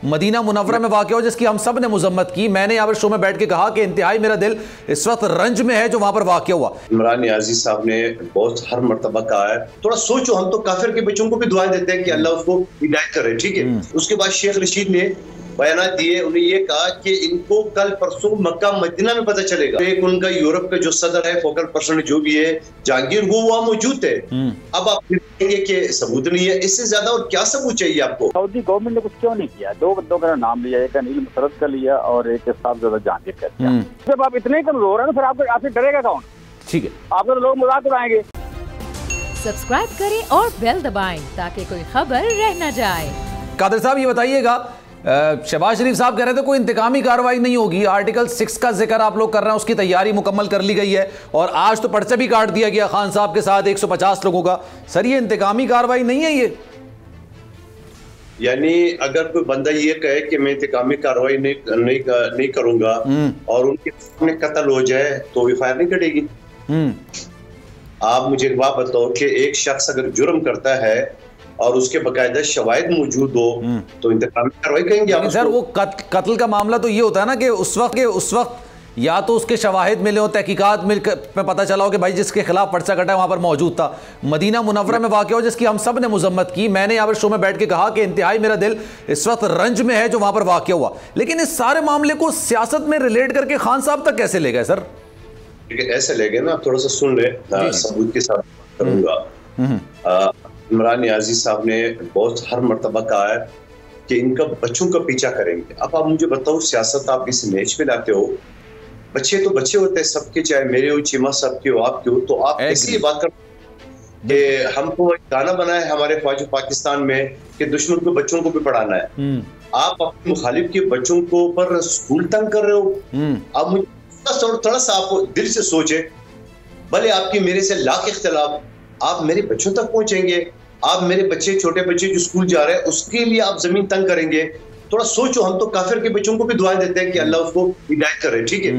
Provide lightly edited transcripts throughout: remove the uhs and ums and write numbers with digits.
Medina Munawwara में वाक़या हो जिसकी हम सब ने मजम्मत की। मैंने यहाँ पर शो में बैठ के कहा कि इंतहाई मेरा दिल इस वक्त रंज में है जो वहां पर वाक़या हुआ। इमरान नियाज़ी साहब ने बहुत हर मर्तबा कहा है, थोड़ा सोचो, हम तो काफिर के बच्चों को भी दुआएं देते हैं कि अल्लाह उसको हिदायत करे, ठीक है। उसके बाद शेख रशीद ने बयान दिए, उन्हें ये कहा कि इनको कल परसों मक्का मदीना में पता चलेगा। एक उनका यूरोप का जो सदर है, फोकल पर्सन जो भी है, जहांगीर, वो वहाँ मौजूद है। अब आप कहेंगे कि सबूत नहीं है, इससे ज्यादा और क्या सबूत चाहिए आपको? सऊदी गवर्नमेंट ने कुछ क्यों नहीं किया? दो बंदों का नाम लिया, एक अनिल मुसरत का लिया और एक साहबजादा जहांगीर का लिया। जब आप इतने कमजोर है ना, फिर आपसे डरेगा कौन? ठीक है, आपको तो लोग मजाक उड़ाएंगे। सब्सक्राइब करें और बेल दबाएं ताकि कोई खबर रह न जाए। कादर साहब ये बताइएगा, शहबाज शरीफ साहब कह रहे थे कोई इंतकामी कार्रवाई नहीं होगी, आर्टिकल 6 का जिक्र आप लोग कर रहे हैं, उसकी तैयारी मुकम्मल कर ली गई है और आज तो पर्चा भी काट दिया गया खान साहब के साथ 150 लोगों का। सर ये इंतकामी कार्रवाई नहीं है ये? यानी अगर कोई बंदा ये कहे कि मैं इंतकामी कार्रवाई नहीं करूंगा और उनके सामने कत्ल हो जाए तो एफआईआर नहीं कटेगी? आप मुझे एक बात बताओ कि एक शख्स अगर जुर्म करता है और उसके बकायदा शवाहिद मौजूद हो तो इंतकामी कार्रवाई कहेंगे आप? सर वो कत्ल का मामला तो ये होता है ना कि उस वक्त या तो उसके शवाहिद मिले हो, तहकीकात में पता चला हो कि भाई जिसके खिलाफ पर्चा कटा है वहां पर मौजूद था। मदीना मुनव्वरा में वाक़या हो जिसकी हम सब ने मजम्मत की। मैंने यहाँ पर शो में बैठ के कहा कि इंतहाई मेरा दिल इस वक्त रंज में है जो वहां पर वाक़या हुआ। लेकिन इस सारे मामले को सियासत में रिलेट करके खान साहब तक कैसे ले गए सर? ऐसे ले गए ना, थोड़ा सा सुन ले, सबूत के साथ करूंगा। इमरान नियाज़ी साहब ने बहुत हर मर्तबा कहा है कि इनका बच्चों का पीछा करेंगे। अब आप मुझे बताओ, सियासत आप इस मैच में लाते हो, बच्चे तो बच्चे होते हैं सबके, चाहे मेरे हो, चीमा साहब के हो, आपके हो, तो आप ऐसी बात कर कि हमको गाना बना है हमारे फौज पाकिस्तान में कि दुश्मन को बच्चों को भी पढ़ाना है। आप अपने मुखालिफ के बच्चों को पर स्कूल तंग कर रहे हो। आप मुझे थोड़ा सा आप दिल से सोचे, भले आपकी मेरे से लाख इख्तिलाफ, आप मेरे बच्चों तक पहुंचेंगे? आप मेरे बच्चे, छोटे बच्चे जो स्कूल जा रहे हैं, उसके लिए आप जमीन तंग करेंगे? थोड़ा सोचो, हम तो काफिर के बच्चों को भी दुआएं देते हैं कि अल्लाह उसको हिदायत करे, ठीक है।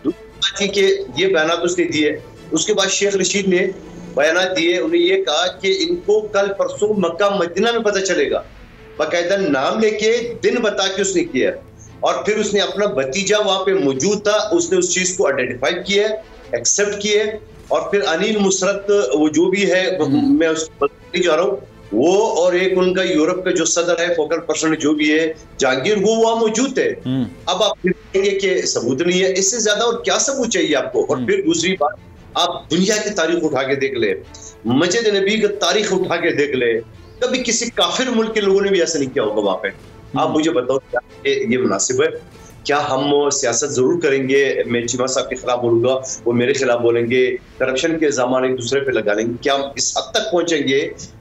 दूसरी बात कि ये बयान उसने दिए, उसके बाद शेख रशीद ने बयान दिए, उन्हें ये कहा कि इनको कल परसों मक्का मदीना में पता चलेगा। बाकायदा नाम लेके, दिन बता के उसने किया और फिर उसने अपना भतीजा वहां पे मौजूद था, उसने उस चीज को आइडेंटिफाई किया, एक्सेप्ट किए और फिर अनिल मुसरत वो जो भी है, मैं उसको नहीं जा रहा हूँ, वो और एक उनका यूरोप का जो सदर है, फोकल पर्सन जो भी है, जहांगीर, वो वहां मौजूद है। अब आप कहेंगे कि सबूत नहीं है, इससे ज्यादा और क्या सबूत चाहिए आपको? और फिर दूसरी बात, आप दुनिया की तारीख उठा के देख ले, मस्जिद नबी की तारीख उठा के देख ले, कभी किसी काफिर मुल्क के लोगों ने भी ऐसा नहीं किया होगा वहां पे। आप मुझे बताओ क्या ये मुनासिब है? क्या हम सियासत जरूर करेंगे? मैं चीमा साहब के खिलाफ बोलूंगा, वो मेरे खिलाफ बोलेंगे, करप्शन के इल्जाम एक दूसरे पे लगा लेंगे। क्या हम इस हद तक पहुंचेंगे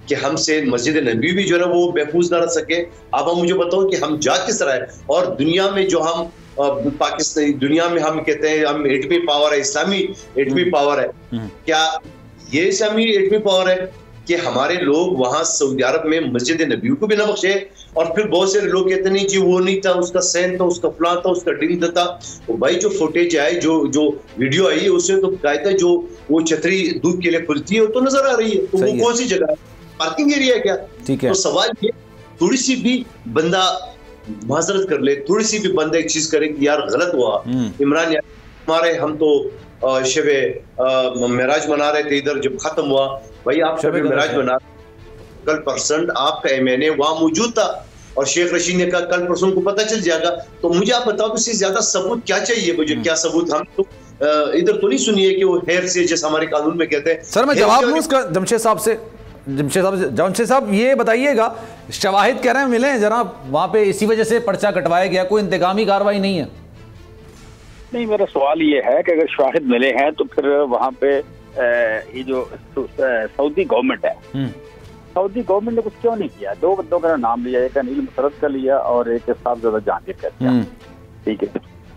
कि हमसे मस्जिद नबी भी जो है ना वो महफूज ना रह सके? आप मुझे बताओ कि हम जा किस तरह है? और दुनिया में जो हम पाकिस्तान, दुनिया में हम कहते हैं हम 8वीं पावर है, इस्लामी 8वीं पावर है, क्या ये इस्लामी 8वीं पावर है कि हमारे लोग वहां सऊदी अरब में मस्जिद नबी को भी न बख्शे? और फिर बहुत से लोग कहते नहीं जी वो नहीं था, उसका सैन था, उसका फलां था, उसका डिंग था। तो भाई जो फुटेज आई, जो वीडियो आई है, उसमें तो कायदा जो वो छतरी दूध के लिए खुलती है वो तो नजर आ रही है। तो वो कौन सी जगह है? पार्किंग एरिया है क्या? तो सवाल ये, थोड़ी सी भी बंदा माजरत कर ले, थोड़ी सी भी बंदा एक चीज करे कि यार गलत हुआ। इमरान हमारे, हम तो शबे मेराज मना रहे थे इधर, जब खत्म हुआ, भाई आप शबे मेराज मना, कल परसेंट आपका एमएनए वहां मौजूद था और शेख रशीद ने कहा कल परसों को पता चल जाएगा। तो मुझे आप बताओ इससे ज्यादा सबूत क्या चाहिए मुझे? क्या सबूत? हम तो इधर तो नहीं सुनिए कि वो हेर से, जैसे हमारे कानून में कहते हैं। सर मैं जवाब लूं इसका जमशेद साहब से। जमशेद साहब ये बताइएगा, शवाहिद कह रहे हैं मिले हैं जनाब वहां पे, इसी वजह से पर्चा कटवाया गया, कोई इंतकामी कार्रवाई नहीं है? नहीं, मेरा सवाल ये है कि अगर शाहिद मिले हैं तो फिर वहाँ पे ये जो सऊदी गवर्नमेंट है, सऊदी गवर्नमेंट ने कुछ क्यों नहीं किया? दो बंदों का नाम लिया, एक अनिल मुसरत का लिया और एक साहबजादा जहांगीर का लिया, ठीक है।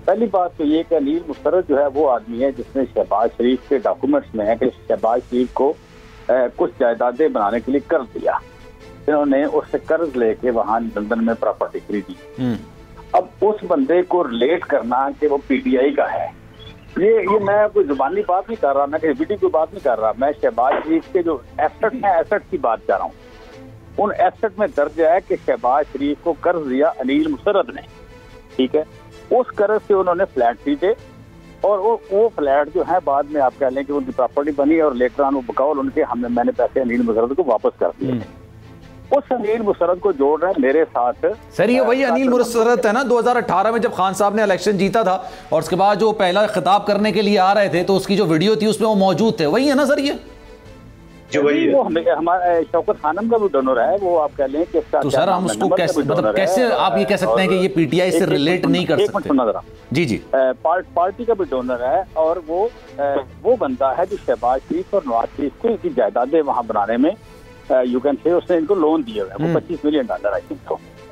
पहली बात तो ये कि अनिल मुसरत जो है वो आदमी है जिसने शहबाज शरीफ के डॉक्यूमेंट्स में है कि शहबाज शरीफ को कुछ जायदादें बनाने के लिए कर्ज दिया, इन्होंने उससे कर्ज लेके वहां लंदन में प्रॉपर्टी खरीदी। अब उस बंदे को रिलेट करना कि वो पीटीआई का है, ये मैं कोई जुबानी बात नहीं कर रहा, मैं वीडियो की बात नहीं कर रहा, मैं शहबाज शरीफ के जो एसेट हैं, एसेट की बात कर रहा हूँ। उन एसेट में दर्ज है कि शहबाज शरीफ को कर्ज दिया अनिल मुसर्रद ने, ठीक है। उस कर्ज से उन्होंने फ्लैट खरीदे और वो फ्लैट जो है बाद में आप कह लें कि उनकी प्रॉपर्टी बनी और लेटर ऑन वो बकौल उनके मैंने पैसे अनिल मुसर्रद को वापस कर दिए। उस अनिल मुसर्रद को जोड़ रहे हैं मेरे साथ। सर ये वही अनिल मुसर्रद है ना 2018 में जब खान साहब ने इलेक्शन जीता था और उसके बाद जो पहला खिताब करने के लिए आ रहे थे तो उसकी जो वीडियो थी उसमें वो मौजूद थे, वही है ना सर ये? वो हमारा शौकत खानम का भी डोनर है, वो आप कह लें कि तो सर हम उसको कैसे मतलब कैसे आप ये कह सकते हैं कि ये पीटीआई से रिलेट नहीं कर सकते? जी जी, पार्टी का भी डोनर है और वो बंदा है जो शहबाज शरीफ और नवाज शरीफ को इनकी जायदादें वहां बनाने में यू कैन से उसने इनको लोन दिए हुए हैं, वो $25 मिलियन आई थिंक।